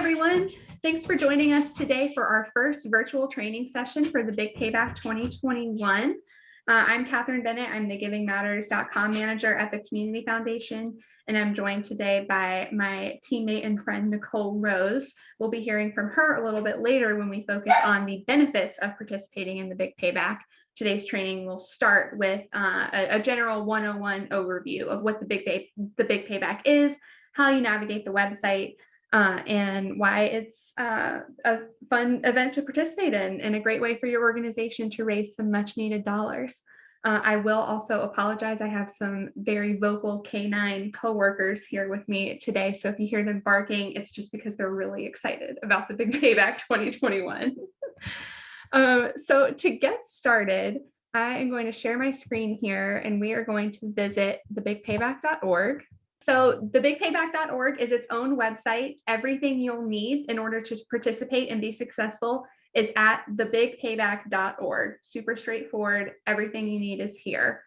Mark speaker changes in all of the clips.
Speaker 1: everyone. Thanks for joining us today for our first virtual training session for the Big Payback 2021. I'm Kathryn Bennett. I'm the givingmatters.com manager at the Community Foundation, and I'm joined today by my teammate and friend, Nicole Rose. We'll be hearing from her a little bit later when we focus on the benefits of participating in the Big Payback. Today's training will start with a general 101 overview of what the Big Payback is, how you navigate the website, and why it's a fun event to participate in and a great way for your organization to raise some much needed dollars. I will also apologize. I have some very vocal canine coworkers here with me today. So if you hear them barking, it's just because they're really excited about the Big Payback 2021. So to get started, I am going to share my screen here and we are going to visit thebigpayback.org. So thebigpayback.org is its own website. Everything you'll need in order to participate and be successful is at thebigpayback.org. Super straightforward. Everything you need is here.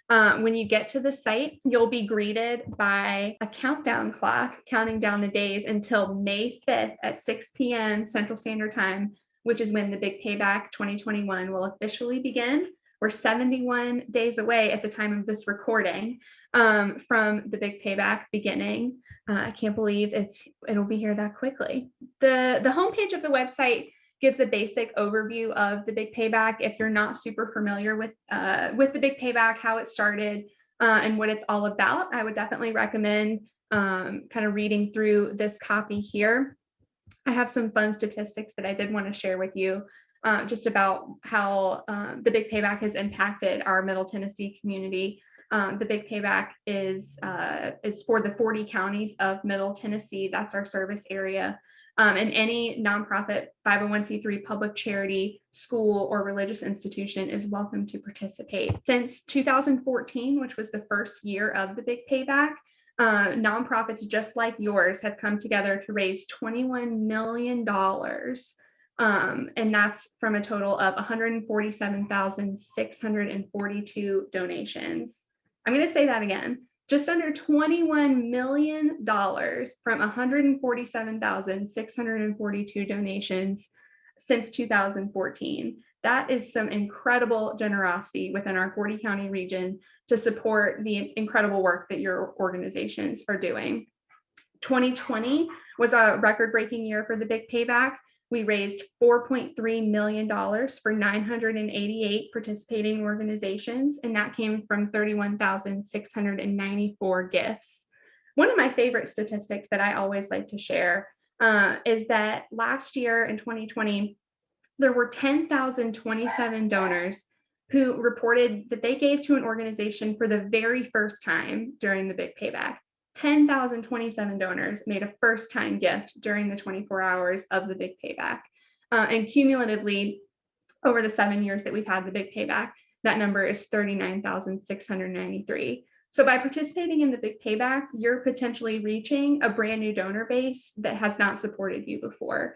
Speaker 1: When you get to the site, you'll be greeted by a countdown clock counting down the days until May 5th at 6 p.m. Central Standard Time, which is when the Big Payback 2021 will officially begin. We're 71 days away at the time of this recording from the Big Payback beginning. I can't believe it'll be here that quickly. The homepage of the website gives a basic overview of the Big Payback. If you're not super familiar with the Big Payback, how it started, and what it's all about, I would definitely recommend kind of reading through this copy here. I have some fun statistics that I did want to share with you. Just about how the Big Payback has impacted our Middle Tennessee community. The Big Payback is for the 40 counties of Middle Tennessee. That's our service area. And any nonprofit, 501c3 public charity, school, or religious institution is welcome to participate. Since 2014, which was the first year of the Big Payback, nonprofits just like yours have come together to raise $21 million. And that's from a total of 147,642 donations. I'm going to say that again, just under $21 million from 147,642 donations since 2014. That is some incredible generosity within our 40 county region to support the incredible work that your organizations are doing. 2020 was a record-breaking year for the Big Payback. We raised $4.3 million for 988 participating organizations, and that came from 31,694 gifts. One of my favorite statistics that I always like to share is that last year in 2020, there were 10,027 donors who reported that they gave to an organization for the very first time during the Big Payback. 10,027 donors made a first-time gift during the 24 hours of the Big Payback. And cumulatively, over the 7 years that we've had the Big Payback, that number is 39,693. So by participating in the Big Payback, you're potentially reaching a brand new donor base that has not supported you before.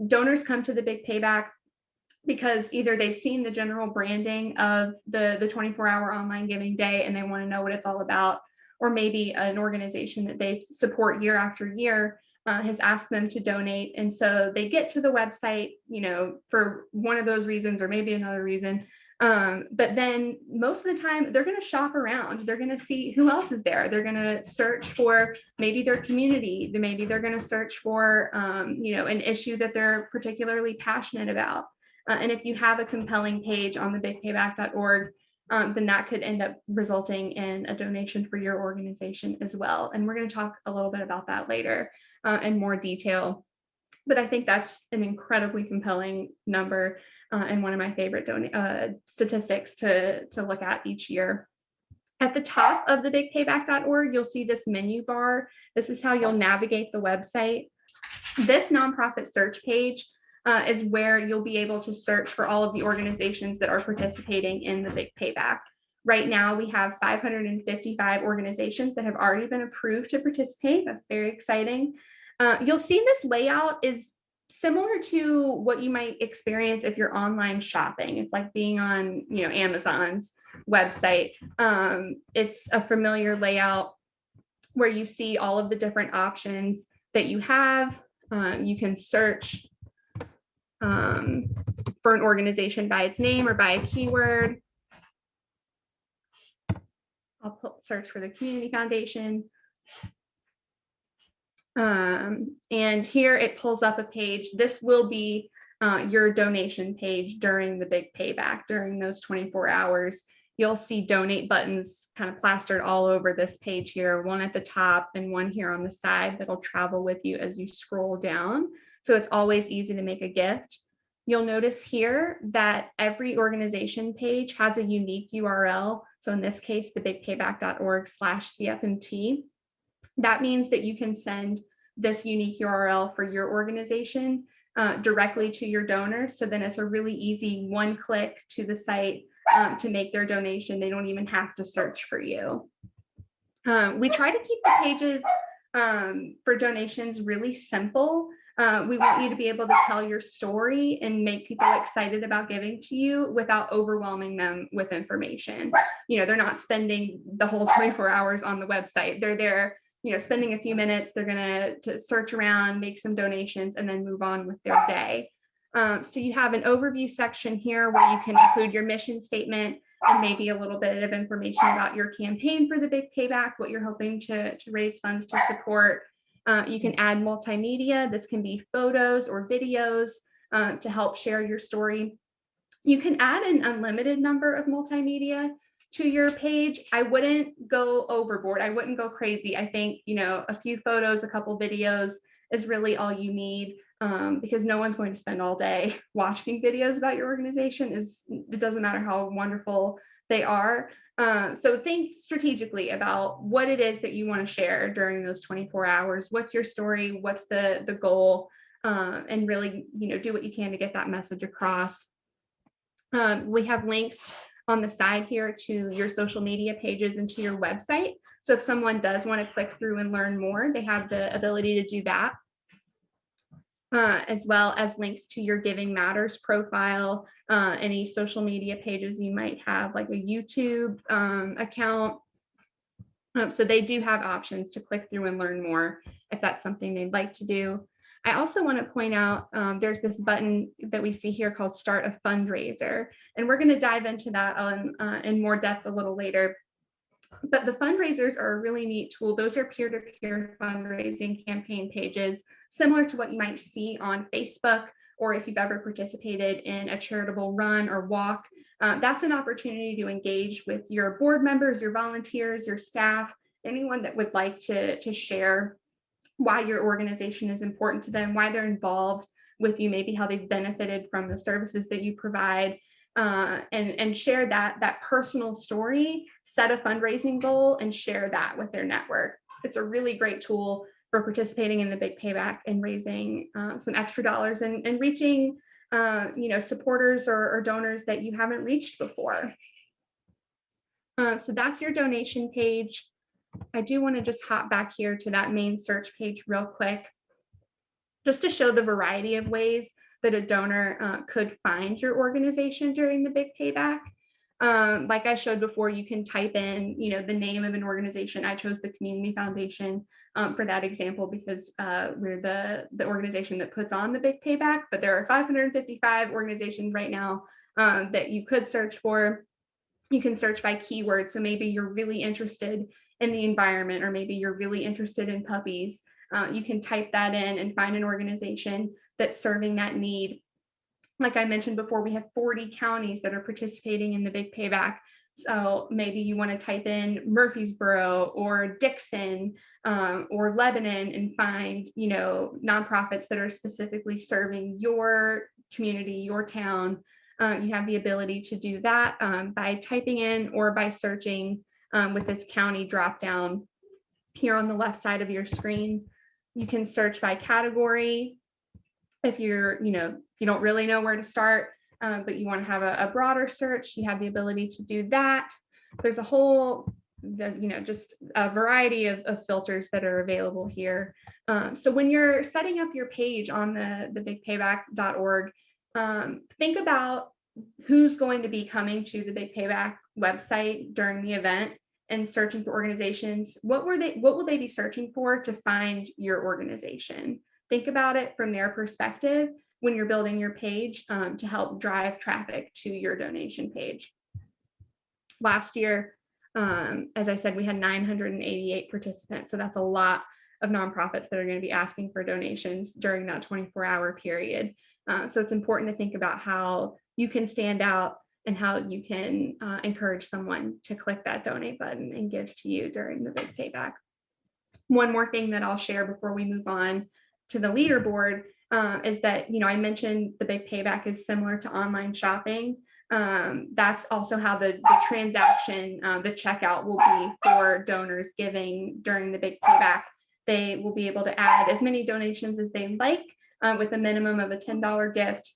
Speaker 1: Donors come to the Big Payback because either they've seen the general branding of the 24-hour online giving day and they want to know what it's all about, or maybe an organization that they support year after year has asked them to donate. And so they get to the website, for one of those reasons or maybe another reason. But then most of the time they're going to shop around. They're going to see who else is there. They're going to search for maybe their community. Maybe they're going to search for, an issue that they're particularly passionate about. And if you have a compelling page on the bigpayback.org, then that could end up resulting in a donation for your organization as well. And we're going to talk a little bit about that later in more detail. But I think that's an incredibly compelling number and one of my favorite statistics to look at each year. At the top of the bigpayback.org, you'll see this menu bar. This is how you'll navigate the website. This nonprofit search page is where you'll be able to search for all of the organizations that are participating in the Big Payback. Right now, we have 555 organizations that have already been approved to participate. That's very exciting. You'll see this layout is similar to what you might experience if you're online shopping. It's like being on, Amazon's website. It's a familiar layout where you see all of the different options that you have. You can search for an organization by its name or by a keyword. I'll search for the Community Foundation. And here it pulls up a page. This will be your donation page during the Big Payback. During those 24 hours, you'll see donate buttons kind of plastered all over this page here, one at the top and one here on the side that'll travel with you as you scroll down. So it's always easy to make a gift. You'll notice here that every organization page has a unique URL. So in this case, the bigpayback.org/CFMT. That means that you can send this unique URL for your organization directly to your donors. So then it's a really easy one click to the site to make their donation. They don't even have to search for you. We try to keep the pages for donations really simple. We want you to be able to tell your story and make people excited about giving to you without overwhelming them with information. They're not spending the whole 24 hours on the website. They're there, spending a few minutes. They're going to search around, make some donations, and then move on with their day. So you have an overview section here where you can include your mission statement and maybe a little bit of information about your campaign for the Big Payback, what you're hoping to raise funds to support. You can add multimedia. This can be photos or videos to help share your story. You can add an unlimited number of multimedia to your page. I wouldn't go overboard. I wouldn't go crazy. I think, a few photos, a couple videos is really all you need, because no one's going to spend all day watching videos about your organization. It doesn't matter how wonderful they are. So think strategically about what it is that you want to share during those 24 hours. What's your story? What's the goal? And really, do what you can to get that message across. We have links on the side here to your social media pages and to your website. So if someone does want to click through and learn more, they have the ability to do that. As well as links to your Giving Matters profile, any social media pages you might have, like a YouTube account. So they do have options to click through and learn more if that's something they'd like to do. I also want to point out there's this button that we see here called Start a Fundraiser, and we're going to dive into that in more depth a little later. But the fundraisers are a really neat tool. Those are peer-to-peer fundraising campaign pages, similar to what you might see on Facebook, or if you've ever participated in a charitable run or walk. That's an opportunity to engage with your board members, your volunteers, your staff, anyone that would like to share why your organization is important to them, why they're involved with you, maybe how they've benefited from the services that you provide. And share that personal story, set a fundraising goal, and share that with their network. It's a really great tool for participating in the Big Payback and raising some extra dollars and reaching supporters or donors that you haven't reached before. So that's your donation page. I do want to just hop back here to that main search page real quick, just to show the variety of ways that a donor could find your organization during the Big Payback. Like I showed before, you can type in, the name of an organization. I chose the Community Foundation for that example because we're the organization that puts on the Big Payback, but there are 555 organizations right now that you could search for. You can search by keyword. So maybe you're really interested in the environment, or maybe you're really interested in puppies. You can type that in and find an organization that's serving that need. Like I mentioned before, we have 40 counties that are participating in the Big Payback. So maybe you want to type in Murfreesboro or Dixon or Lebanon and find, nonprofits that are specifically serving your community, your town. You have the ability to do that by typing in or by searching with this county dropdown here on the left side of your screen. You can search by category. If you don't really know where to start, but you want to have a broader search, you have the ability to do that. There's a whole, just a variety of filters that are available here. So when you're setting up your page on the bigpayback.org, think about who's going to be coming to the Big Payback website during the event and searching for organizations. What will they be searching for to find your organization? think about it from their perspective when you're building your page to help drive traffic to your donation page. Last year, as I said, we had 988 participants. So that's a lot of nonprofits that are going to be asking for donations during that 24-hour period. So it's important to think about how you can stand out and how you can encourage someone to click that donate button and give to you during the Big Payback. One more thing that I'll share before we move on to the leaderboard is that, I mentioned the Big Payback is similar to online shopping. That's also how the transaction, the checkout will be for donors giving during the Big Payback. They will be able to add as many donations as they like with a minimum of a $10 gift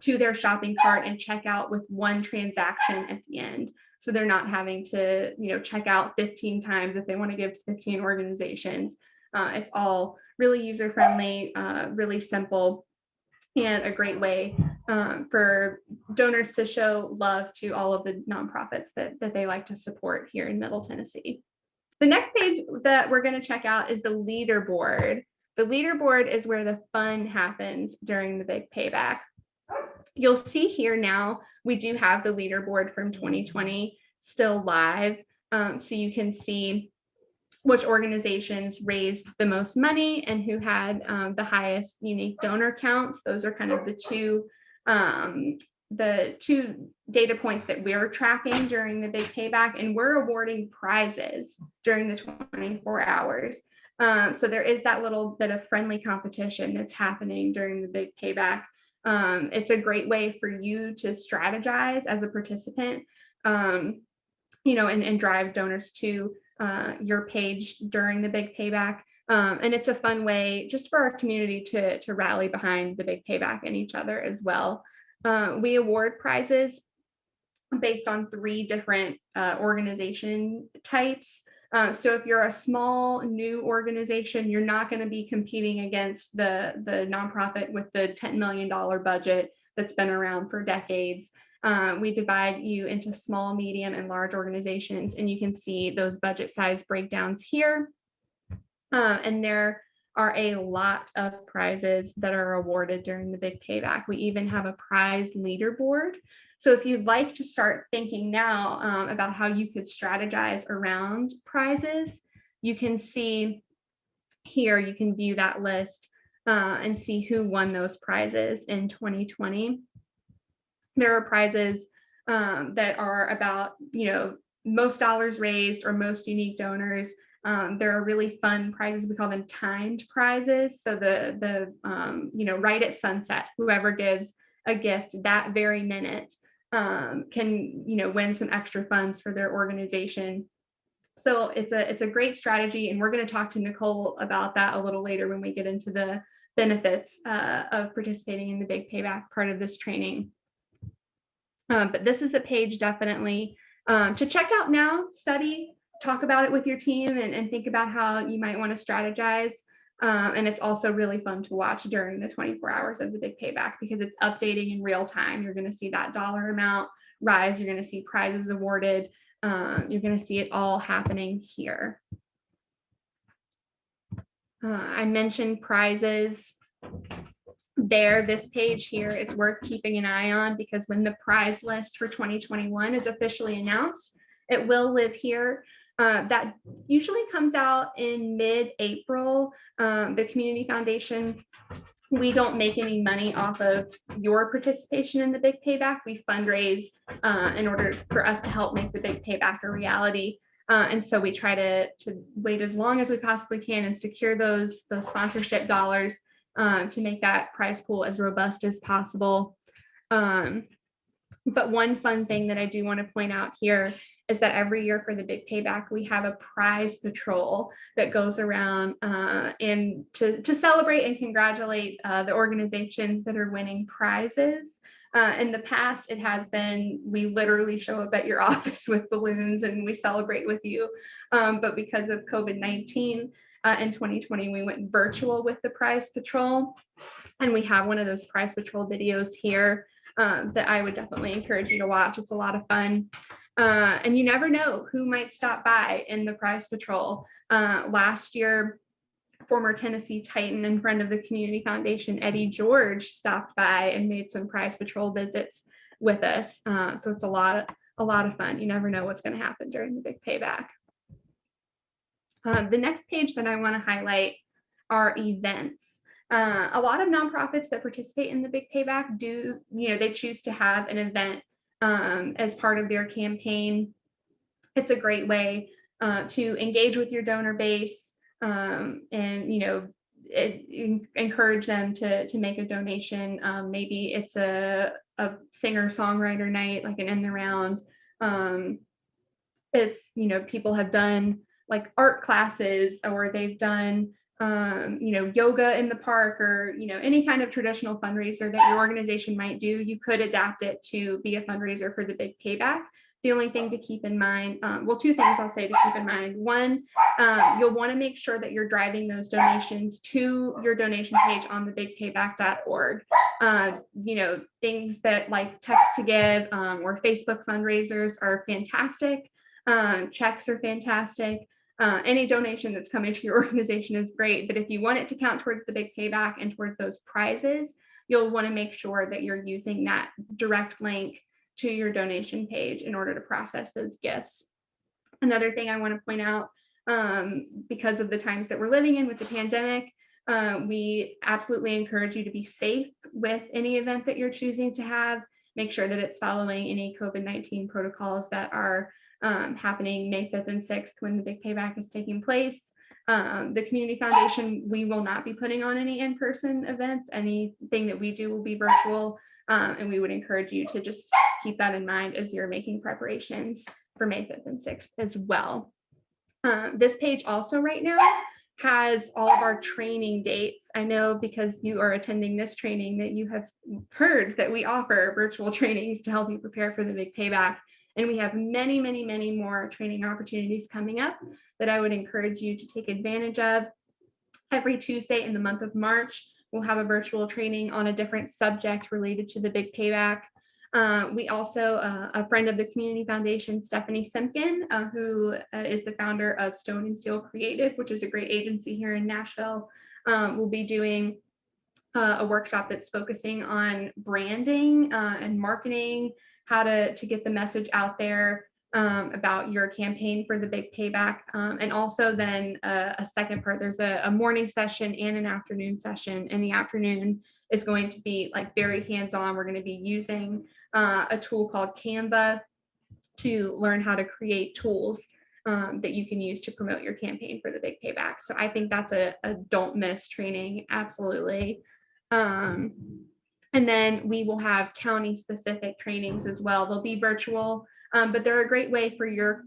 Speaker 1: to their shopping cart and check out with one transaction at the end. So they're not having to, check out 15 times if they want to give to 15 organizations. It's all really user-friendly, really simple, and a great way for donors to show love to all of the nonprofits that they like to support here in Middle Tennessee. The next page that we're going to check out is the leaderboard. The leaderboard is where the fun happens during the Big Payback. You'll see here now, we do have the leaderboard from 2020 still live. So you can see which organizations raised the most money and who had the highest unique donor counts. Those are kind of the two data points that we're tracking during the Big Payback, and we're awarding prizes during the 24 hours. So there is that little bit of friendly competition that's happening during the Big Payback. It's a great way for you to strategize as a participant, and drive donors to your page during the Big Payback. And it's a fun way just for our community to rally behind the Big Payback and each other as well. We award prizes based on 3 different organization types. So if you're a small new organization, you're not going to be competing against the nonprofit with the $10 million budget that's been around for decades. We divide you into small, medium, and large organizations, and you can see those budget size breakdowns here. And there are a lot of prizes that are awarded during the Big Payback. We even have a prize leaderboard. So if you'd like to start thinking now about how you could strategize around prizes, you can see here, you can view that list and see who won those prizes in 2020. There are prizes that are about, most dollars raised or most unique donors. There are really fun prizes. We call them timed prizes. So the right at sunset, whoever gives a gift that very minute can, win some extra funds for their organization. So it's a great strategy. And we're going to talk to Nicole about that a little later when we get into the benefits of participating in the Big Payback part of this training. But this is a page definitely to check out now, study, talk about it with your team, and think about how you might want to strategize. And it's also really fun to watch during the 24 hours of the Big Payback because it's updating in real time. You're going to see that dollar amount rise. You're going to see prizes awarded. You're going to see it all happening here. I mentioned prizes there. This page here is worth keeping an eye on because when the prize list for 2021 is officially announced, it will live here. That usually comes out in mid-April. The Community Foundation, we don't make any money off of your participation in the Big Payback. We fundraise in order for us to help make the Big Payback a reality. And so we try to wait as long as we possibly can and secure those sponsorship dollars to make that prize pool as robust as possible. But one fun thing that I do want to point out here is that every year for the Big Payback, we have a prize patrol that goes around and to celebrate and congratulate the organizations that are winning prizes. In the past, it has been, we literally show up at your office with balloons and we celebrate with you. But because of COVID-19 in 2020, we went virtual with the prize patrol. And we have one of those prize patrol videos here that I would definitely encourage you to watch. It's a lot of fun. And you never know who might stop by in the prize patrol. Last year, former Tennessee Titan and friend of the Community Foundation, Eddie George, stopped by and made some prize patrol visits with us. So it's a lot of fun. You never know what's going to happen during the Big Payback. The next page that I want to highlight are events. A lot of nonprofits that participate in the Big Payback do, they choose to have an event as part of their campaign. It's a great way to engage with your donor base and, encourage them to make a donation. Maybe it's a singer-songwriter night, like an in the round. It's, people have done like art classes, or they've done yoga in the park, or any kind of traditional fundraiser that your organization might do. You could adapt it to be a fundraiser for the Big Payback. The only thing to keep in mind, two things I'll say to keep in mind. One, you'll want to make sure that you're driving those donations to your donation page on the bigpayback.org. Things that like text to give or Facebook fundraisers are fantastic. Checks are fantastic. Any donation that's coming to your organization is great, but if you want it to count towards the Big Payback and towards those prizes, you'll want to make sure that you're using that direct link to your donation page in order to process those gifts. Another thing I want to point out, because of the times that we're living in with the pandemic, we absolutely encourage you to be safe with any event that you're choosing to have. Make sure that it's following any COVID-19 protocols that are happening May 5th and 6th when the Big Payback is taking place. The Community Foundation, we will not be putting on any in-person events. Anything that we do will be virtual, and we would encourage you to just keep that in mind as you're making preparations for May 5th and 6th as well. This page also right now has all of our training dates. I know because you are attending this training that you have heard that we offer virtual trainings to help you prepare for the Big Payback. And we have many, many, many more training opportunities coming up that I would encourage you to take advantage of. Every Tuesday in the month of March, we'll have a virtual training on a different subject related to the Big Payback. We also, a friend of the Community Foundation, Stephanie Simpkin, who is the founder of Stone and Steel Creative, which is a great agency here in Nashville, will be doing a workshop that's focusing on branding and marketing, how to get the message out there about your campaign for the Big Payback. And also then a second part, there's a morning session and an afternoon session. And the afternoon is going to be like very hands-on. We're going to be using a tool called Canva to learn how to create tools that you can use to promote your campaign for the Big Payback. So I think that's a don't miss training, absolutely. And then we will have county specific trainings as well. They'll be virtual, but they're a great way for your,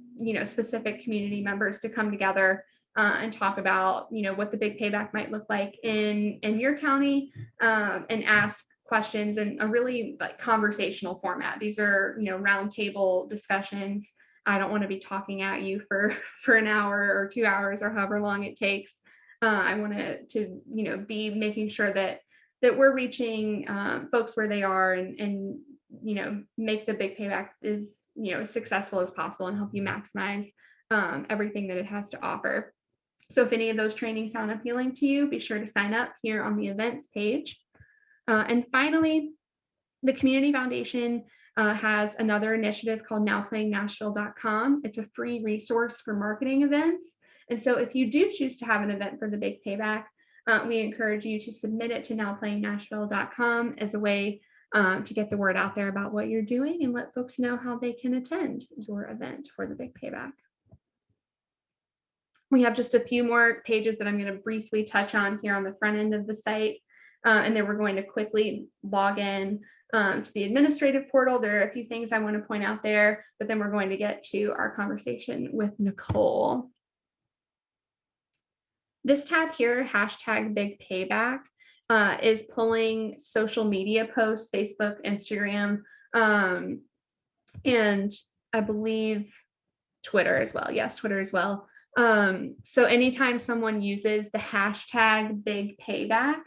Speaker 1: specific community members to come together and talk about, what the Big Payback might look like in your county, and ask questions in a really like conversational format. These are, roundtable discussions. I don't want to be talking at you for an hour or 2 hours or however long it takes. I want to be making sure that we're reaching folks where they are and make the Big Payback as successful as possible and help you maximize everything that it has to offer. So if any of those trainings sound appealing to you, be sure to sign up here on the events page. And finally, the Community Foundation has another initiative called nowplayingnashville.com. It's a free resource for marketing events. And so if you do choose to have an event for the Big Payback, we encourage you to submit it to nowplayingnashville.com as a way to get the word out there about what you're doing and let folks know how they can attend your event for the Big Payback. We have just a few more pages that I'm going to briefly touch on here on the front end of the site. And then we're going to quickly log in to the administrative portal. There are a few things I want to point out there, but then we're going to get to our conversation with Nicole. This tab here, hashtag Big Payback, is pulling social media posts, Facebook, Instagram, and I believe Twitter as well. Yes, Twitter as well. So anytime someone uses the hashtag Big Payback,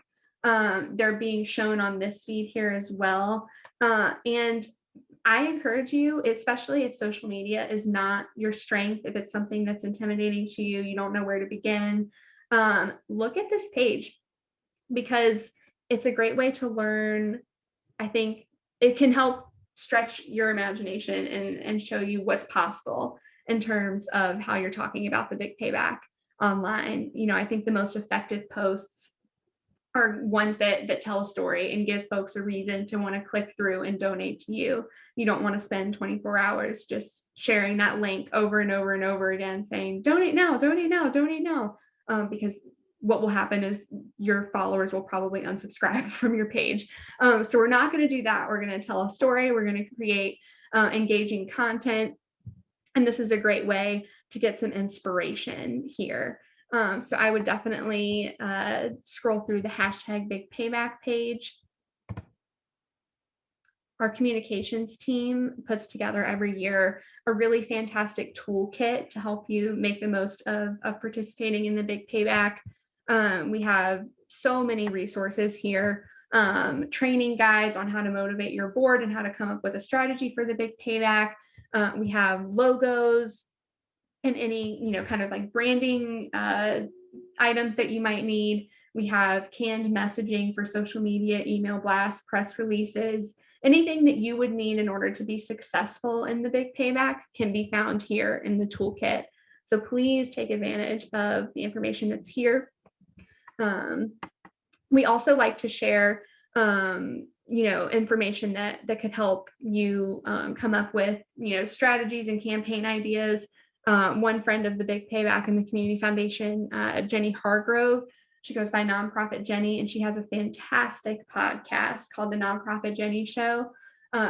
Speaker 1: they're being shown on this feed here as well. And I encourage you, especially if social media is not your strength, if it's something that's intimidating to you, you don't know where to begin, look at this page because it's a great way to learn. I think it can help stretch your imagination and show you what's possible in terms of how you're talking about the big payback online. I think the most effective posts are ones that tell a story and give folks a reason to want to click through and donate to you. You don't want to spend 24 hours just sharing that link over and over and over again, saying, donate now, donate now, donate now. Because what will happen is your followers will probably unsubscribe from your page. So we're not going to do that. We're going to tell a story. We're going to create engaging content. And this is a great way to get some inspiration here. So I would definitely scroll through the hashtag Big Payback page. Our communications team puts together every year a really fantastic toolkit to help you make the most of participating in the Big Payback. We have so many resources here, training guides on how to motivate your board and how to come up with a strategy for the Big Payback. We have logos and any, kind of like branding items that you might need. We have canned messaging for social media, email blasts, press releases, anything that you would need in order to be successful in the Big Payback can be found here in the toolkit. So please take advantage of the information that's here. We also like to share, information that could help you come up with, strategies and campaign ideas. One friend of the Big Payback in the Community Foundation, Jenny Hargrove, she goes by Nonprofit Jenny, and she has a fantastic podcast called The Nonprofit Jenny Show.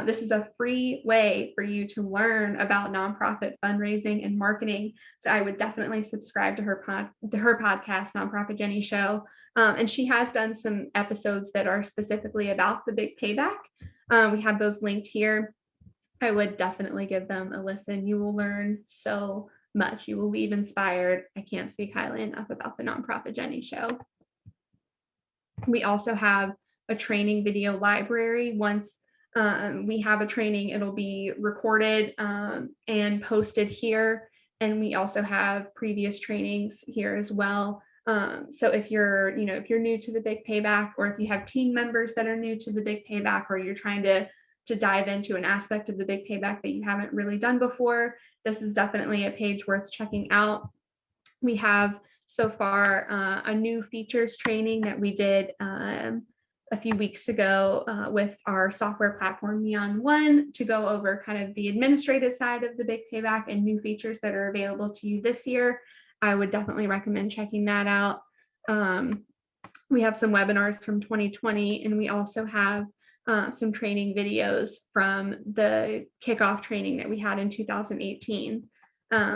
Speaker 1: This is a free way for you to learn about nonprofit fundraising and marketing. So I would definitely subscribe to her podcast, Nonprofit Jenny Show. And she has done some episodes that are specifically about the Big Payback. We have those linked here. I would definitely give them a listen. You will learn so much. You will leave inspired. I can't speak highly enough about the Nonprofit Jenny Show. We also have a training video library. Once we have a training, it'll be recorded and posted here. And we also have previous trainings here as well. So if you're new to the Big Payback, or if you have team members that are new to the Big Payback, or you're trying to dive into an aspect of the Big Payback that you haven't really done before, this is definitely a page worth checking out. We have so far a new features training that we did a few weeks ago with our software platform, year.And, to go over kind of the administrative side of the Big Payback and new features that are available to you this year. I would definitely recommend checking that out. We have some webinars from 2020, and we also have some training videos from the kickoff training that we had in 2018.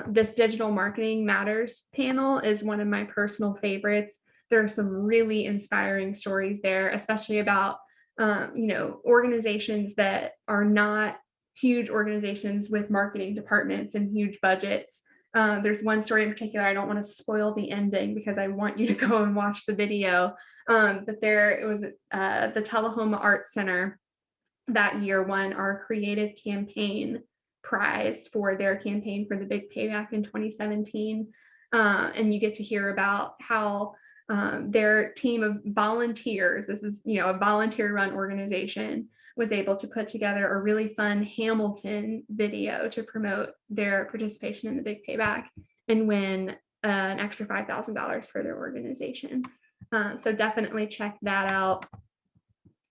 Speaker 1: This Digital Marketing Matters panel is one of my personal favorites. There are some really inspiring stories there, especially about, organizations that are not huge organizations with marketing departments and huge budgets. There's one story in particular, I don't want to spoil the ending because I want you to go and watch the video, but it was the Tullahoma Arts Center that year won our creative campaign prize for their campaign for the Big Payback in 2017. And you get to hear about how their team of volunteers, this is, a volunteer run organization, was able to put together a really fun Hamilton video to promote their participation in the Big Payback and win an extra $5,000 for their organization. So definitely check that out.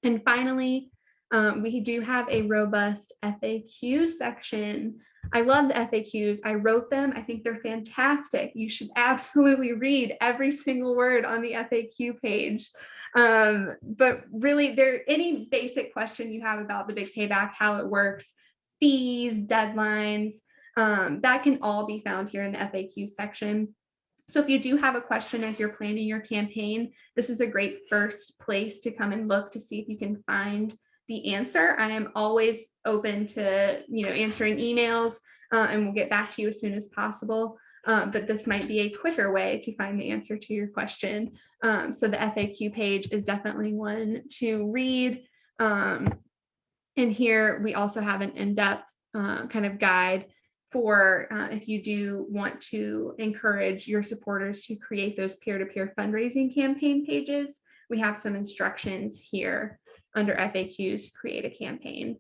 Speaker 1: And finally, we do have a robust FAQ section. I love the FAQs. I wrote them. I think they're fantastic. You should absolutely read every single word on the FAQ page. But really, any basic question you have about the Big Payback, how it works, fees, deadlines, that can all be found here in the FAQ section. So if you do have a question as you're planning your campaign, this is a great first place to come and look to see if you can find the answer. I am always open to, answering emails, and we'll get back to you as soon as possible. But this might be a quicker way to find the answer to your question. So the FAQ page is definitely one to read. And here we also have an in-depth kind of guide for if you do want to encourage your supporters to create those peer-to-peer fundraising campaign pages, we have some instructions here under FAQs to create a campaign.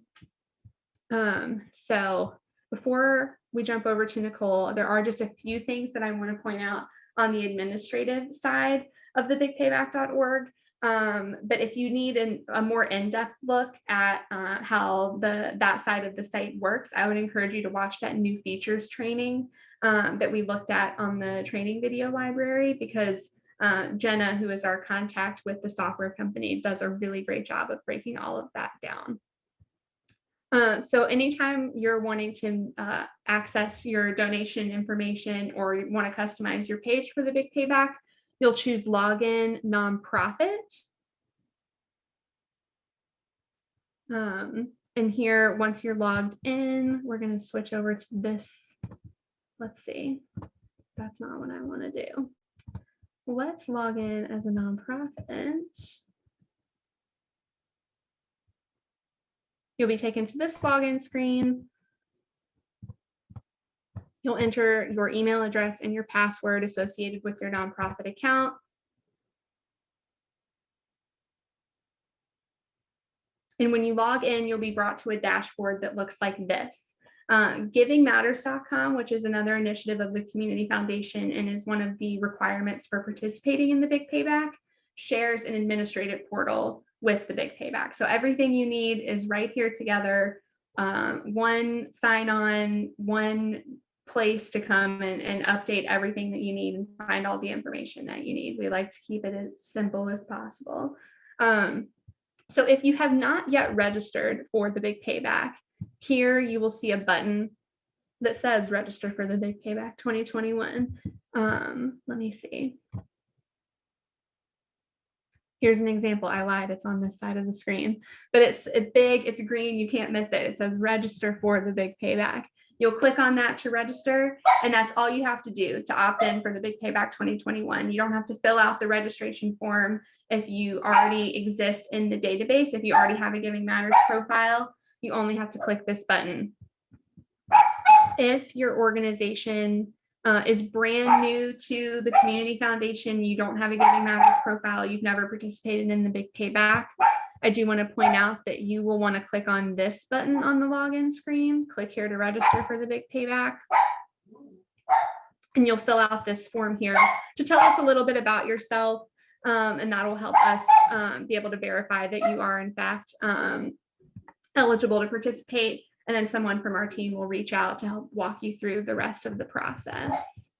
Speaker 1: So before we jump over to Nicole, there are just a few things that I want to point out on the administrative side of the bigpayback.org. But if you need a more in-depth look at how that side of the site works, I would encourage you to watch that new features training that we looked at on the training video library, because Jenna, who is our contact with the software company, does a really great job of breaking all of that down. So anytime you're wanting to access your donation information or you want to customize your page for the Big Payback, you'll choose Login Nonprofit. And here, once you're logged in, we're going to switch over to this. Let's see. That's not what I want to do. Let's log in as a nonprofit. You'll be taken to this login screen. You'll enter your email address and your password associated with your nonprofit account. And when you log in, you'll be brought to a dashboard that looks like this. GivingMatters.com, which is another initiative of the Community Foundation and is one of the requirements for participating in the Big Payback, shares an administrative portal with the Big Payback. So everything you need is right here together. One sign-on, one place to come and update everything that you need and find all the information that you need. We like to keep it as simple as possible. So if you have not yet registered for the Big Payback, here you will see a button that says register for the Big Payback 2021. Let me see. Here's an example. I lied. It's on this side of the screen, but it's big, it's green. You can't miss it. It says register for the Big Payback. You'll click on that to register, and that's all you have to do to opt in for the Big Payback 2021. You don't have to fill out the registration form if you already exist in the database. If you already have a Giving Matters profile, you only have to click this button. If your organization is brand new to the Community Foundation, you don't have a Giving Matters profile, you've never participated in the Big Payback, I do want to point out that you will want to click on this button on the login screen. Click here to register for the Big Payback. And you'll fill out this form here to tell us a little bit about yourself, and that will help us be able to verify that you are in fact eligible to participate. And then someone from our team will reach out to help walk you through the rest of the process.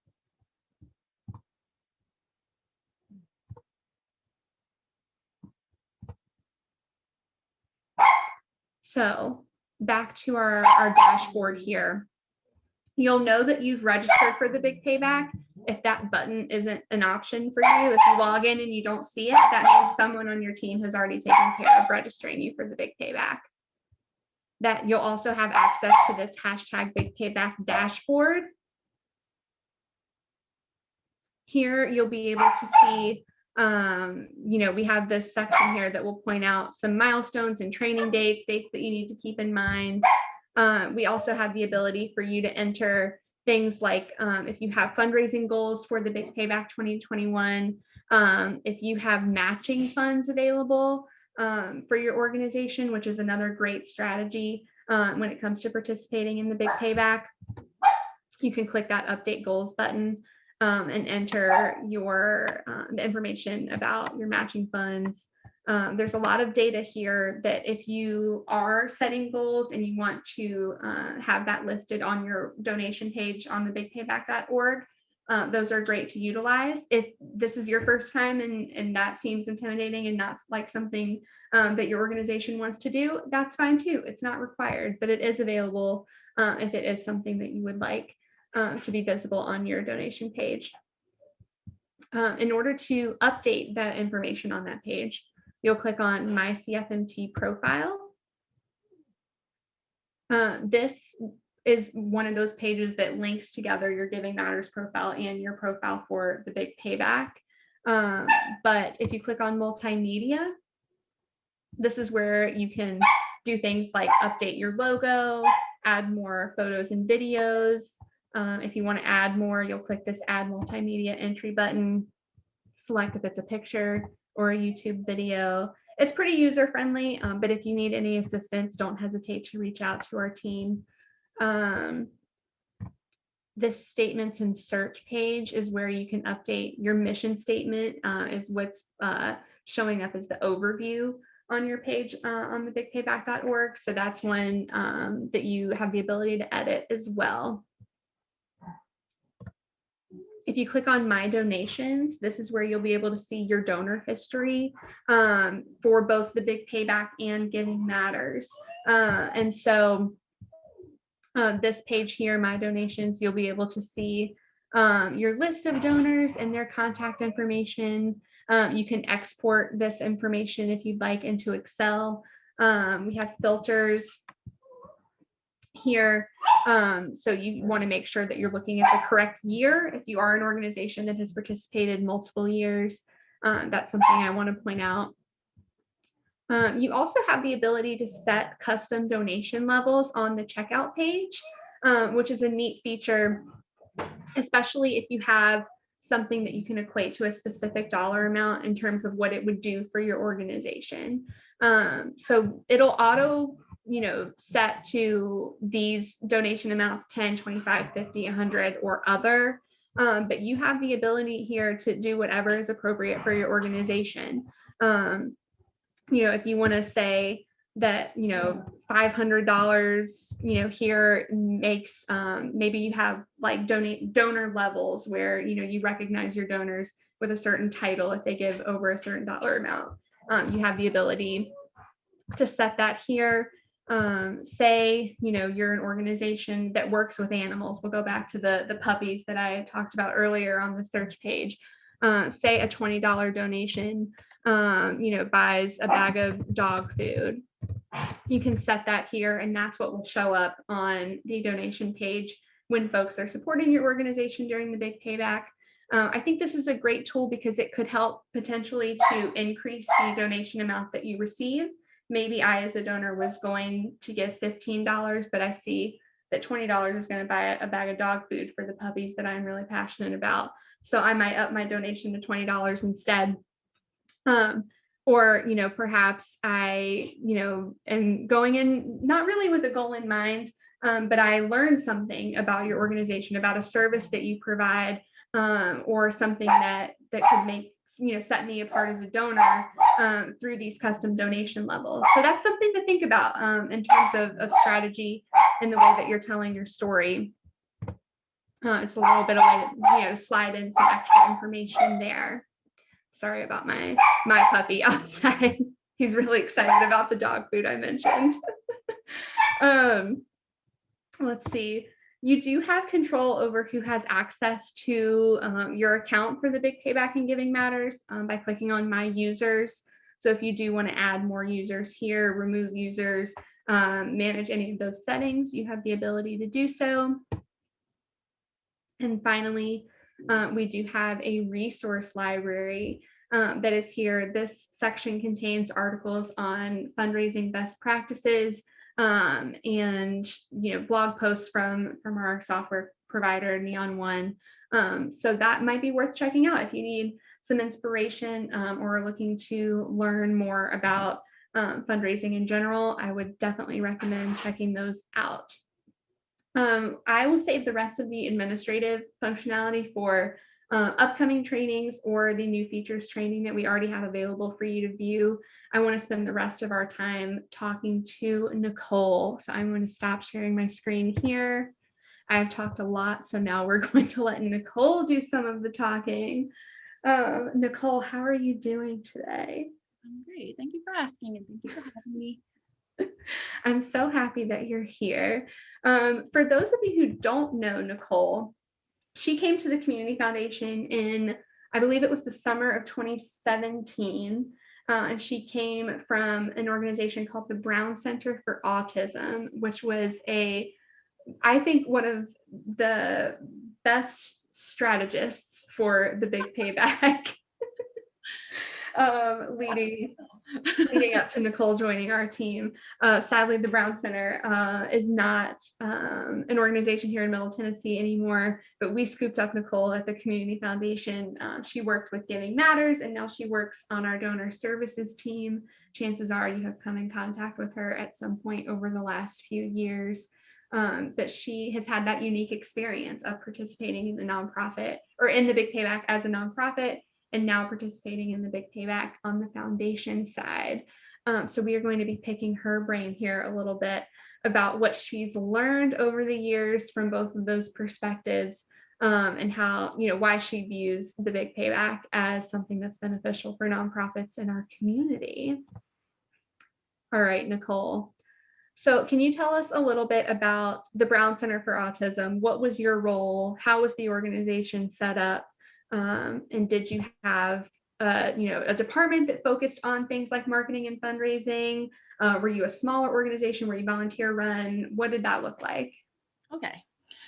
Speaker 1: So back to our dashboard here. You'll know that you've registered for the Big Payback if that button isn't an option for you. If you log in and you don't see it, that means someone on your team has already taken care of registering you for the Big Payback. That you'll also have access to this hashtag Big Payback dashboard. Here you'll be able to see, we have this section here that will point out some milestones and training dates that you need to keep in mind. We also have the ability for you to enter things like if you have fundraising goals for the Big Payback 2021, if you have matching funds available for your organization, which is another great strategy when it comes to participating in the Big Payback. You can click that update goals button and enter your the information about your matching funds. There's a lot of data here that if you are setting goals and you want to have that listed on your donation page on the bigpayback.org, those are great to utilize. If this is your first time and that seems intimidating and not like something that your organization wants to do, that's fine too. It's not required, but it is available if it is something that you would like to be visible on your donation page. In order to update that information on that page, you'll click on My CFMT Profile. This is one of those pages that links together your Giving Matters profile and your profile for the Big Payback. But if you click on Multimedia, this is where you can do things like update your logo, add more photos and videos. If you want to add more, you'll click this Add Multimedia Entry button, select if it's a picture or a YouTube video. It's pretty user-friendly, but if you need any assistance, don't hesitate to reach out to our team. This statements and search page is where you can update your mission statement, is what's showing up as the overview on your page on the bigpayback.org. So that's one that you have the ability to edit as well. If you click on My Donations, this is where you'll be able to see your donor history for both the Big Payback and Giving Matters. And so this page here, My Donations, you'll be able to see your list of donors and their contact information. You can export this information if you'd like into Excel. We have filters here. So you want to make sure that you're looking at the correct year. If you are an organization that has participated multiple years, that's something I want to point out. You also have the ability to set custom donation levels on the checkout page, which is a neat feature, especially if you have something that you can equate to a specific dollar amount in terms of what it would do for your organization. So it'll auto set to these donation amounts, 10, 25, 50, 100, or other. But you have the ability here to do whatever is appropriate for your organization. If you want to say that, $500, here makes, maybe you have like donor levels where, you recognize your donors with a certain title if they give over a certain dollar amount. You have the ability to set that here. Say, you're an organization that works with animals. We'll go back to the puppies that I talked about earlier on the search page. Say a $20 donation, buys a bag of dog food. You can set that here, and that's what will show up on the donation page when folks are supporting your organization during the Big Payback. I think this is a great tool because it could help potentially to increase the donation amount that you receive. Maybe I, as a donor, was going to give $15, but I see that $20 is going to buy a bag of dog food for the puppies that I'm really passionate about. So I might up my donation to $20 instead. Or, perhaps I, am going in not really with a goal in mind, but I learned something about your organization, about a service that you provide, or something that could make, set me apart as a donor through these custom donation levels. So that's something to think about in terms of strategy and the way that you're telling your story. It's a little bit of a way to slide in some extra information there. Sorry about my puppy outside. He's really excited about the dog food I mentioned. Let's see. You do have control over who has access to your account for the Big Payback and Giving Matters by clicking on My Users. So if you do want to add more users here, remove users, manage any of those settings, you have the ability to do so. And finally, we do have a resource library that is here. This section contains articles on fundraising best practices and blog posts from our software provider, Neon One. So that might be worth checking out if you need some inspiration or are looking to learn more about fundraising in general. I would definitely recommend checking those out. I will save the rest of the administrative functionality for upcoming trainings or the new features training that we already have available for you to view. I want to spend the rest of our time talking to Nicole. So I'm going to stop sharing my screen here. I've talked a lot, so now we're going to let Nicole do some of the talking. Nicole, how are you doing today?
Speaker 2: I'm great. Thank you for asking, and thank you for having me.
Speaker 1: I'm so happy that you're here. For those of you who don't know Nicole, she came to the Community Foundation in, I believe it was the summer of 2017, and she came from an organization called the Brown Center for Autism, which was I think one of the best strategists for the Big Payback. leading up to Nicole joining our team. Sadly, the Brown Center is not an organization here in Middle Tennessee anymore, but we scooped up Nicole at the Community Foundation. She worked with Giving Matters, and now she works on our donor services team. Chances are you have come in contact with her at some point over the last few years. But she has had that unique experience of participating in the nonprofit or in the Big Payback as a nonprofit, and now participating in the Big Payback on the foundation side. So we are going to be picking her brain here a little bit about what she's learned over the years from both of those perspectives, and how, why she views the Big Payback as something that's beneficial for nonprofits in our community. All right, Nicole. So can you tell us a little bit about the Brown Center for Autism? What was your role? How was the organization set up? And did you have a department that focused on things like marketing and fundraising? Were you a smaller organization? Were you volunteer run? What did that look like?
Speaker 2: Okay,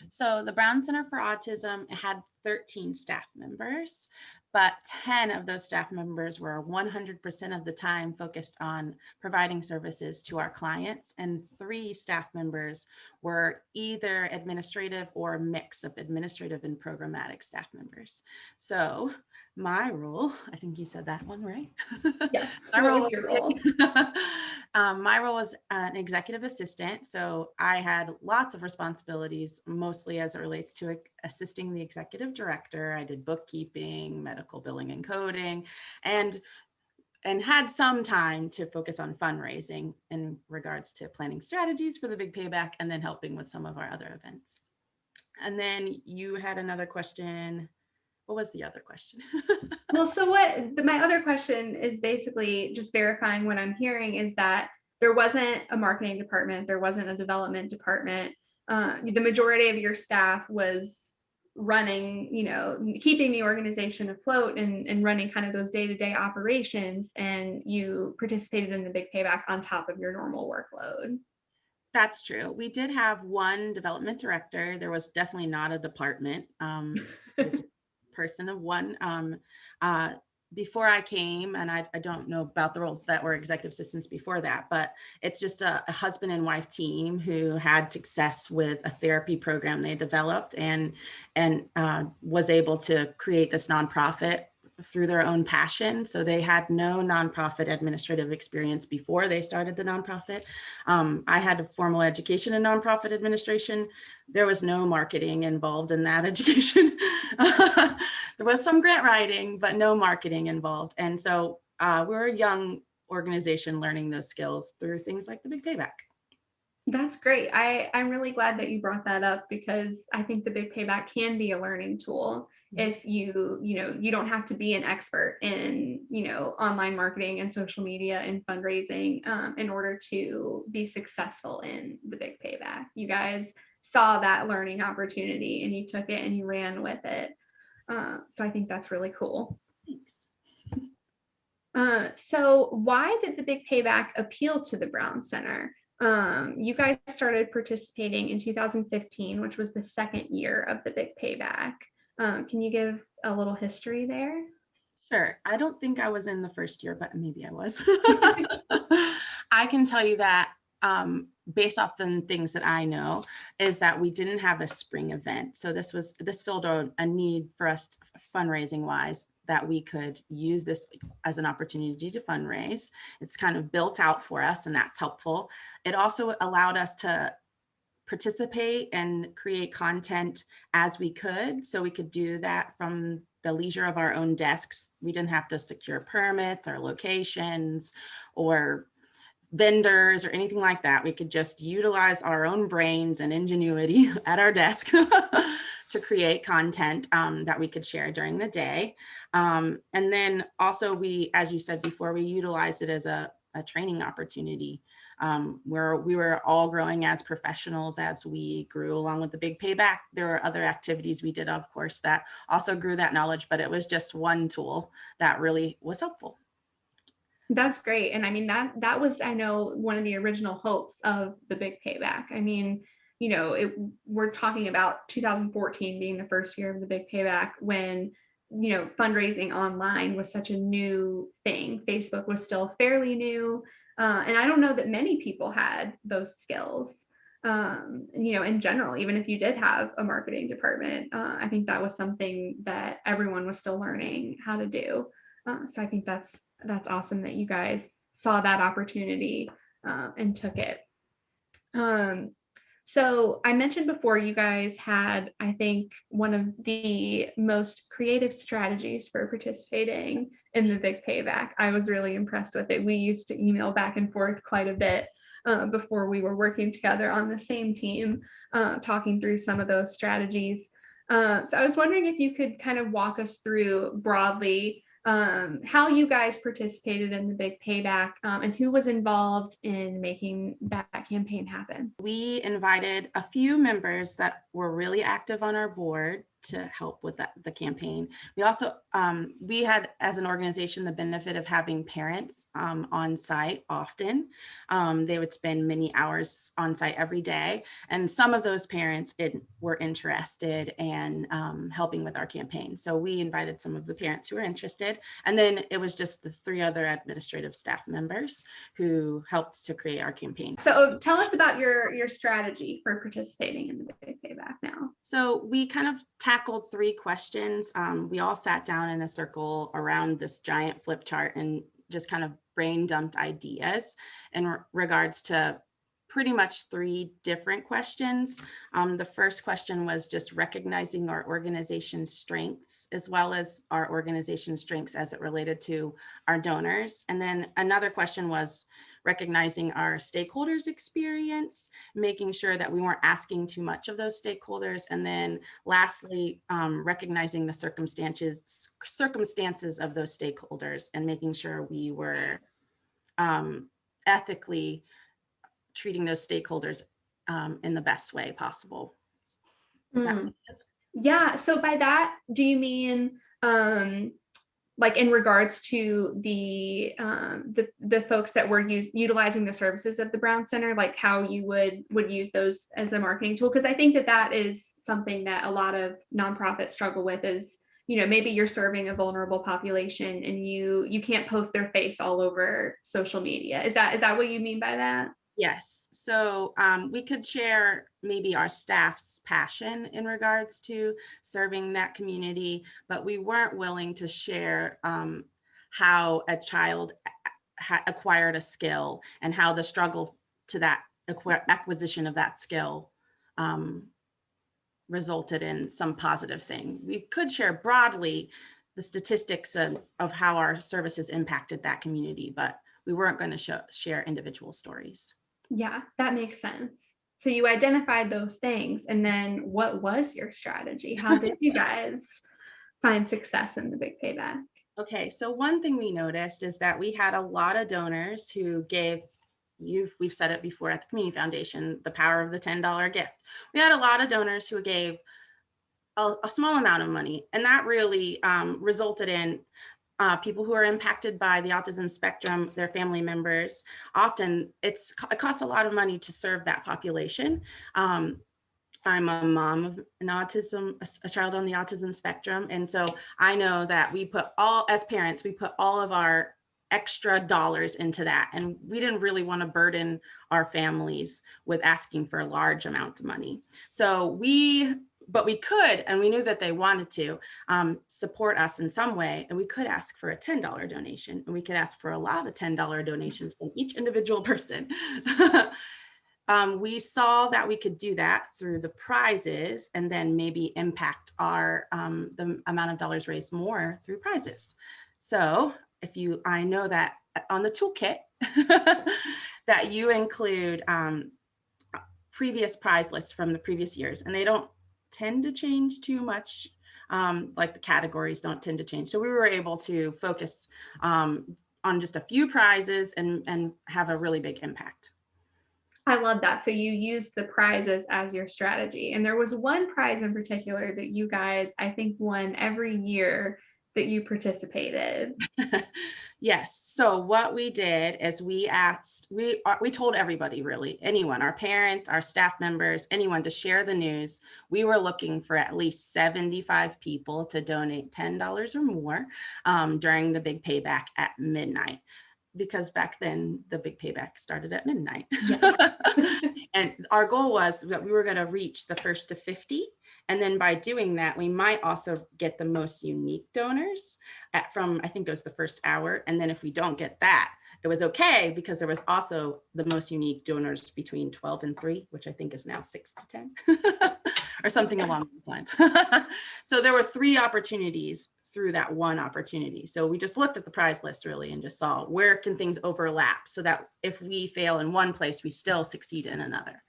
Speaker 2: so the Brown Center for Autism had 13 staff members, but 10 of those staff members were 100% of the time focused on providing services to our clients, and 3 staff members were either administrative or a mix of administrative and programmatic staff members. So my role, I think you said that one, right?
Speaker 1: Yes.
Speaker 2: What was your role? My role was an executive assistant. So I had lots of responsibilities, mostly as it relates to assisting the executive director. I did bookkeeping, medical billing and coding, and had some time to focus on fundraising in regards to planning strategies for the Big Payback, and then helping with some of our other events. And then you had another question. What was the other question?
Speaker 1: Well, so my other question is basically just verifying what I'm hearing is that there wasn't a marketing department, there wasn't a development department. The majority of your staff was running, keeping the organization afloat and running kind of those day-to-day operations, and you participated in the Big Payback on top of your normal workload.
Speaker 2: That's true. We did have one development director. There was definitely not a department. Person of one. Before I came, and I don't know about the roles that were executive assistants before that, but it's just a husband and wife team who had success with a therapy program they developed, and was able to create this nonprofit through their own passion. So they had no nonprofit administrative experience before they started the nonprofit. I had a formal education in nonprofit administration. There was no marketing involved in that education. There was some grant writing, but no marketing involved. And so we're a young organization learning those skills through things like the Big Payback.
Speaker 1: That's great. I'm really glad that you brought that up, because I think the Big Payback can be a learning tool. If you don't have to be an expert in, online marketing and social media and fundraising in order to be successful in the Big Payback. You guys saw that learning opportunity and you took it and you ran with it. So I think that's really cool. Thanks. So why did the Big Payback appeal to the Brown Center? You guys started participating in 2015, which was the second year of the Big Payback. Can you give a little history there?
Speaker 2: Sure. I don't think I was in the first year, but maybe I was. I can tell you that based off the things that I know is that we didn't have a spring event. So this filled a need for us fundraising wise, that we could use this as an opportunity to fundraise. It's kind of built out for us, and that's helpful. It also allowed us to participate and create content as we could. So we could do that from the leisure of our own desks. We didn't have to secure permits or locations or vendors or anything like that. We could just utilize our own brains and ingenuity at our desk to create content that we could share during the day. And then also as you said before, we utilized it as a training opportunity where we were all growing as professionals as we grew along with the Big Payback. There were other activities we did, of course, that also grew that knowledge, but it was just one tool that really was helpful.
Speaker 1: That's great. And I mean, that was, I know, one of the original hopes of the Big Payback. I mean, we're talking about 2014 being the first year of the Big Payback, when fundraising online was such a new thing. Facebook was still fairly new. And I don't know that many people had those skills, in general, even if you did have a marketing department. I think that was something that everyone was still learning how to do. So I think that's awesome that you guys saw that opportunity and took it. So I mentioned before, you guys had, I think, one of the most creative strategies for participating in the Big Payback. I was really impressed with it. We used to email back and forth quite a bit before we were working together on the same team, talking through some of those strategies. So I was wondering if you could kind of walk us through broadly how you guys participated in the Big Payback, and who was involved in making that campaign happen.
Speaker 2: We invited a few members that were really active on our board to help with the campaign. We also, we had, as an organization, the benefit of having parents on site often. They would spend many hours on site every day. And some of those parents were interested in helping with our campaign. So we invited some of the parents who were interested. And then it was just the 3 other administrative staff members who helped to create our campaign.
Speaker 1: So tell us about your strategy for participating in the Big Payback now.
Speaker 2: So we kind of tackled 3 questions. We all sat down in a circle around this giant flip chart and just kind of brain dumped ideas in regards to pretty much 3 different questions. The first question was just recognizing our organization's strengths, as well as our organization's strengths as it related to our donors. And then another question was recognizing our stakeholders' experience, making sure that we weren't asking too much of those stakeholders. And then lastly, recognizing the circumstances of those stakeholders and making sure we were ethically treating those stakeholders in the best way possible. Does that make sense?
Speaker 1: Yeah. So by that, do you mean like in regards to the folks that were utilizing the services of the Brown Center, like how you would use those as a marketing tool? Because I think that is something that a lot of nonprofits struggle with is, maybe you're serving a vulnerable population and you can't post their face all over social media. Is that what you mean by that?
Speaker 2: Yes. So we could share maybe our staff's passion in regards to serving that community, but we weren't willing to share how a child acquired a skill and how the struggle to that acquisition of that skill resulted in some positive thing. We could share broadly the statistics of how our services impacted that community, but we weren't going to share individual stories.
Speaker 1: Yeah, that makes sense. So you identified those things, and then what was your strategy? How did you guys find success in the Big Payback?
Speaker 2: Okay, so one thing we noticed is that we had a lot of donors who gave, we've said it before at the Community Foundation, the power of the $10 gift. We had a lot of donors who gave a small amount of money, and that really resulted in people who are impacted by the autism spectrum, their family members. Often it costs a lot of money to serve that population. I'm a mom of a child on the autism spectrum. And so I know that as parents, we put all of our extra dollars into that. And we didn't really want to burden our families with asking for large amounts of money. But we could, and we knew that they wanted to support us in some way. And we could ask for a $10 donation, and we could ask for a lot of $10 donations from each individual person. We saw that we could do that through the prizes and then maybe impact the amount of dollars raised more through prizes. So I know that on the toolkit that you include previous prize lists from the previous years, and they don't tend to change too much, like the categories don't tend to change. So we were able to focus on just a few prizes and have a really big impact.
Speaker 1: I love that. So you used the prizes as your strategy. And there was one prize in particular that you guys, I think, won every year that you participated?
Speaker 2: Yes. So what we did is we told everybody, really, anyone, our parents, our staff members, anyone, to share the news. We were looking for at least 75 people to donate $10 or more during the Big Payback at midnight, because back then the Big Payback started at midnight.
Speaker 1: Yeah.
Speaker 2: And our goal was that we were going to reach the first to 50. And then by doing that, we might also get the most unique donors from, I think it was the first hour. And then if we don't get that, it was okay, because there was also the most unique donors between 12 and 3, which I think is now 6 to 10 or something along those lines. So there were 3 opportunities through that one opportunity. So we just looked at the prize list, really, and just saw where can things overlap, so that if we fail in one place, we still succeed in another.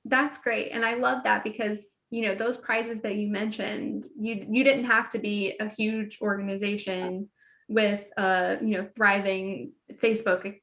Speaker 1: That's great. And I love that, because those prizes that you mentioned, you didn't have to be a huge organization with thriving Facebook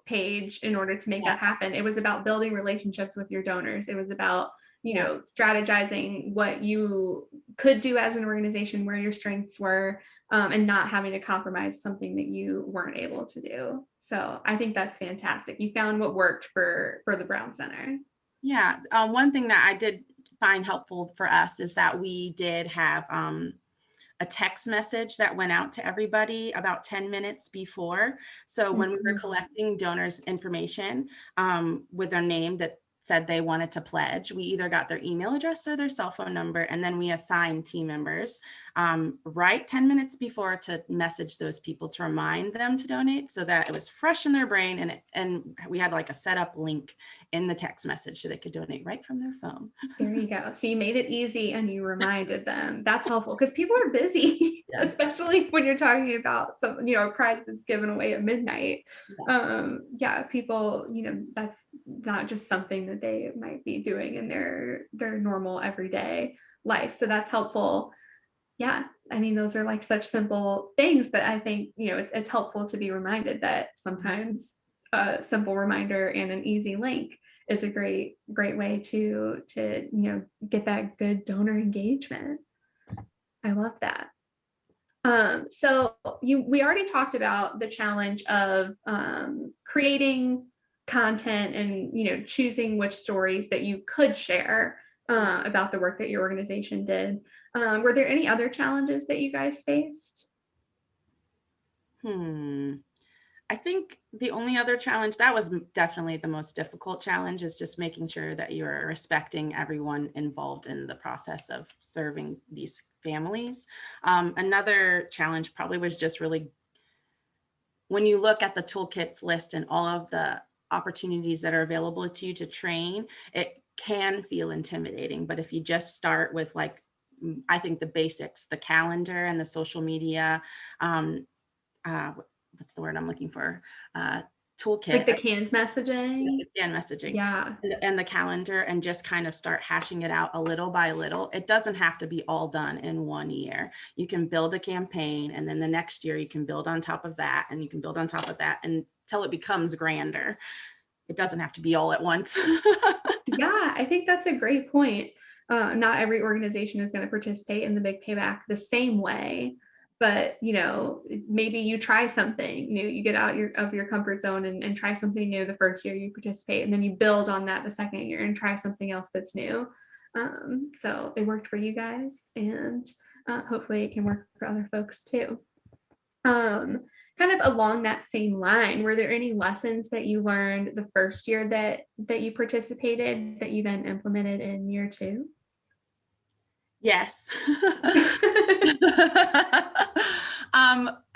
Speaker 1: page in order to make that happen. It was about building relationships with your donors. It was about strategizing what you could do as an organization, where your strengths were, and not having to compromise something that you weren't able to do. So I think that's fantastic. You found what worked for the Brown Center.
Speaker 2: Yeah. One thing that I did find helpful for us is that we did have a text message that went out to everybody about 10 minutes before. So when we were collecting donors' information with their name that said they wanted to pledge, we either got their email address or their cell phone number, and then we assigned team members right 10 minutes before to message those people to remind them to donate, so that it was fresh in their brain, and we had like a setup link in the text message so they could donate right from their phone.
Speaker 1: There you go. So you made it easy and you reminded them. That's helpful, because people are busy, especially when you're talking about some, a prize that's given away at midnight. People, that's not just something that they might be doing in their normal everyday life. So that's helpful. Yeah. I mean, those are like such simple things, but I think, it's helpful to be reminded that sometimes a simple reminder and an easy link is a great way to get that good donor engagement. I love that. So we already talked about the challenge of creating content and choosing which stories that you could share about the work that your organization did. Were there any other challenges that you guys faced?
Speaker 2: I think the only other challenge, that was definitely the most difficult challenge, is just making sure that you're respecting everyone involved in the process of serving these families. Another challenge probably was just really, when you look at the toolkits list and all of the opportunities that are available to you to train, it can feel intimidating. But if you just start with, like, I think the basics, the calendar and the social media, what's the word I'm looking for? Toolkit.
Speaker 1: Like the canned messaging?
Speaker 2: Yes, the canned messaging.
Speaker 1: Yeah.
Speaker 2: And the calendar, and just kind of start hashing it out a little by little. It doesn't have to be all done in one year. You can build a campaign, and then the next year you can build on top of that, and you can build on top of that until it becomes grander. It doesn't have to be all at once.
Speaker 1: Yeah, I think that's a great point. Not every organization is going to participate in the Big Payback the same way, but maybe you try something new, you get out of your comfort zone and try something new the first year you participate, and then you build on that the second year and try something else that's new. So it worked for you guys, and hopefully it can work for other folks too. Kind of along that same line, were there any lessons that you learned the first year that you participated that you then implemented in year 2?
Speaker 2: Yes.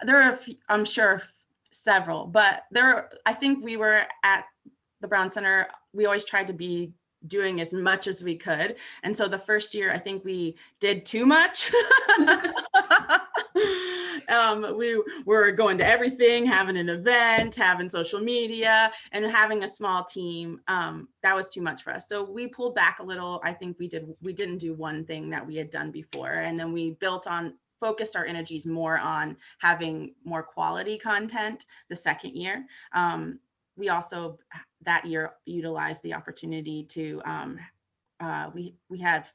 Speaker 2: There are a few, I'm sure several, but I think we were at the Brown Center, we always tried to be doing as much as we could. And so the first year, I think we did too much. We were going to everything, having an event, having social media, and having a small team. That was too much for us. So we pulled back a little. I think we didn't do one thing that we had done before. And then we focused our energies more on having more quality content the second year. We also that year utilized the opportunity to we had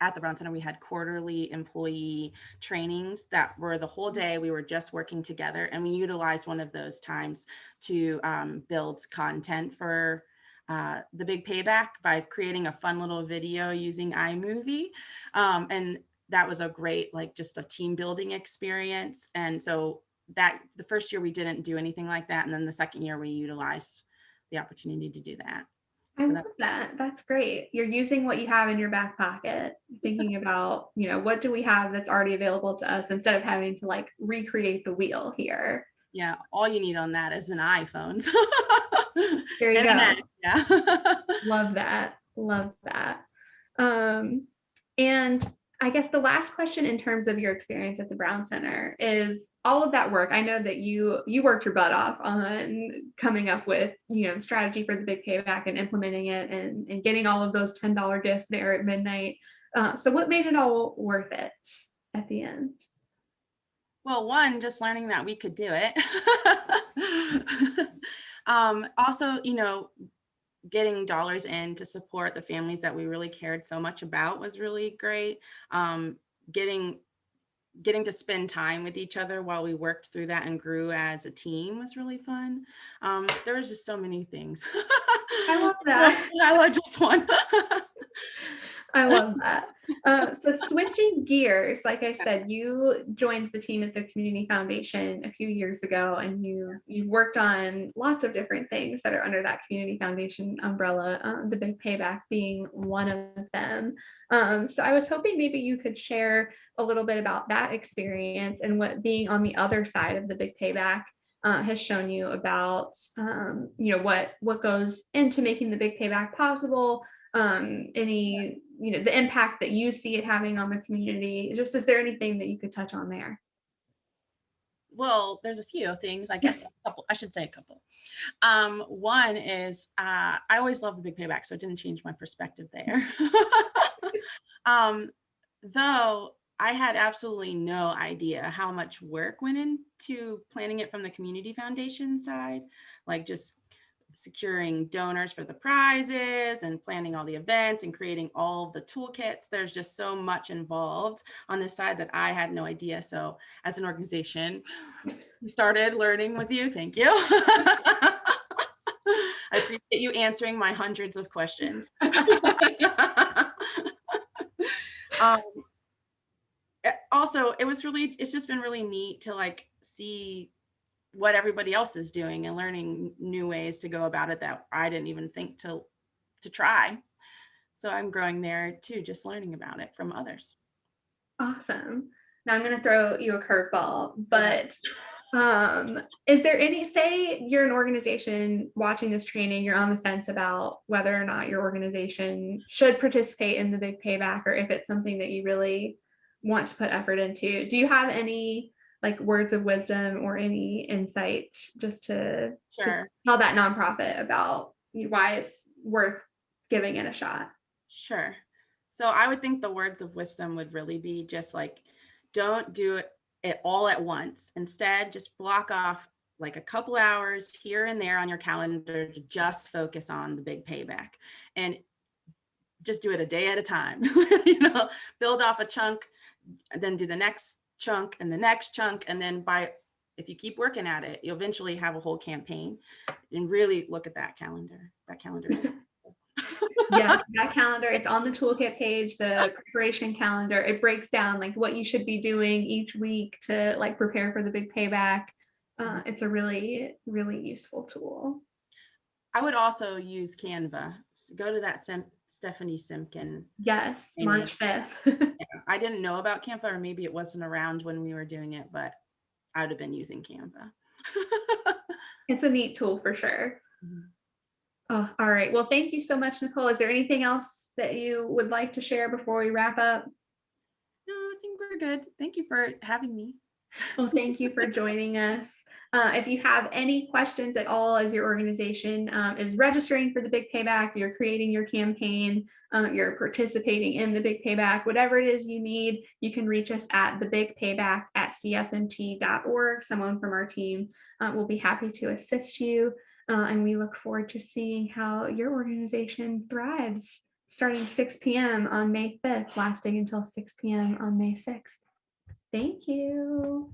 Speaker 2: at the Brown Center, we had quarterly employee trainings that were the whole day. We were just working together, and we utilized one of those times to build content for the Big Payback by creating a fun little video using iMovie. And that was a great, like, just a team building experience. And so that the first year we didn't do anything like that. And then the second year we utilized the opportunity to do that.
Speaker 1: I
Speaker 2: So
Speaker 1: love that. That's great. You're using what you have in your back pocket, thinking about, what do we have that's already available to us instead of having to like recreate the wheel here.
Speaker 2: yeah, all you need on that is an iPhone.
Speaker 1: There you
Speaker 2: And
Speaker 1: go.
Speaker 2: Mac, yeah.
Speaker 1: Love that. Love that. And I guess the last question in terms of your experience at the Brown Center is all of that work. I know that you worked your butt off on coming up with, strategy for the Big Payback and implementing it and getting all of those $10 gifts there at midnight. So what made it all worth it at the end?
Speaker 2: Well, one, just learning that we could do it. Also, getting dollars in to support the families that we really cared so much about was really great. Getting to spend time with each other while we worked through that and grew as a team was really fun. There was just so many things.
Speaker 1: I love that.
Speaker 2: I love just one.
Speaker 1: I love that. So switching gears, like I said, you joined the team at the Community Foundation a few years ago, and you worked on lots of different things that are under that Community Foundation umbrella, the Big Payback being one of them. So I was hoping maybe you could share a little bit about that experience and what being on the other side of the Big Payback has shown you about, what goes into making the Big Payback possible. Any, the impact that you see it having on the community. Just, is there anything that you could touch on there?
Speaker 2: Well, there's a few things, I guess. I should say a couple. One is I always loved the Big Payback, so it didn't change my perspective there. Though I had absolutely no idea how much work went into planning it from the Community Foundation side, like just securing donors for the prizes and planning all the events and creating all of the toolkits. There's just so much involved on this side that I had no idea. So as an organization, we started learning with you. Thank you. I appreciate you answering my hundreds of questions. Also, it's just been really neat to like see what everybody else is doing and learning new ways to go about it that I didn't even think to try. So I'm growing there too, just learning about it from others.
Speaker 1: Awesome. Now I'm going to throw you a curveball, but is there say you're an organization watching this training, you're on the fence about whether or not your organization should participate in the Big Payback, or if it's something that you really want to put effort into. Do you have any like words of wisdom or any insight just to tell that nonprofit about why it's worth giving it a shot?
Speaker 2: Sure. So I would think the words of wisdom would really be just like, don't do it all at once. Instead, just block off like a couple hours here and there on your calendar to just focus on the Big Payback, and just do it a day at a time. Build off a chunk, then do the next chunk and the next chunk, and then if you keep working at it, you'll eventually have a whole campaign. And really look at that calendar. That calendar is
Speaker 1: yeah, that calendar, it's on the toolkit page, the preparation calendar. It breaks down like what you should be doing each week to like prepare for the Big Payback. It's a really, really useful tool.
Speaker 2: I would also use Canva. So go to that Stephanie Simpkin.
Speaker 1: Yes, March 5th.
Speaker 2: I didn't know about Canva, or maybe it wasn't around when we were doing it, but I would have been using Canva.
Speaker 1: It's a neat tool for sure.
Speaker 2: Mm-hmm.
Speaker 1: Oh, all right. Well, thank you so much, Nicole. Is there anything else that you would like to share before we wrap up?
Speaker 2: No, I think we're good. Thank you for having me.
Speaker 1: Well, thank you for joining us. If you have any questions at all as your organization is registering for the Big Payback, you're creating your campaign, you're participating in the Big Payback, whatever it is you need, you can reach us at thebigpayback@cfmt.org. Someone from our team will be happy to assist you. And we look forward to seeing how your organization thrives starting 6 p.m. on May 5th, lasting until 6 p.m. on May 6th. Thank you.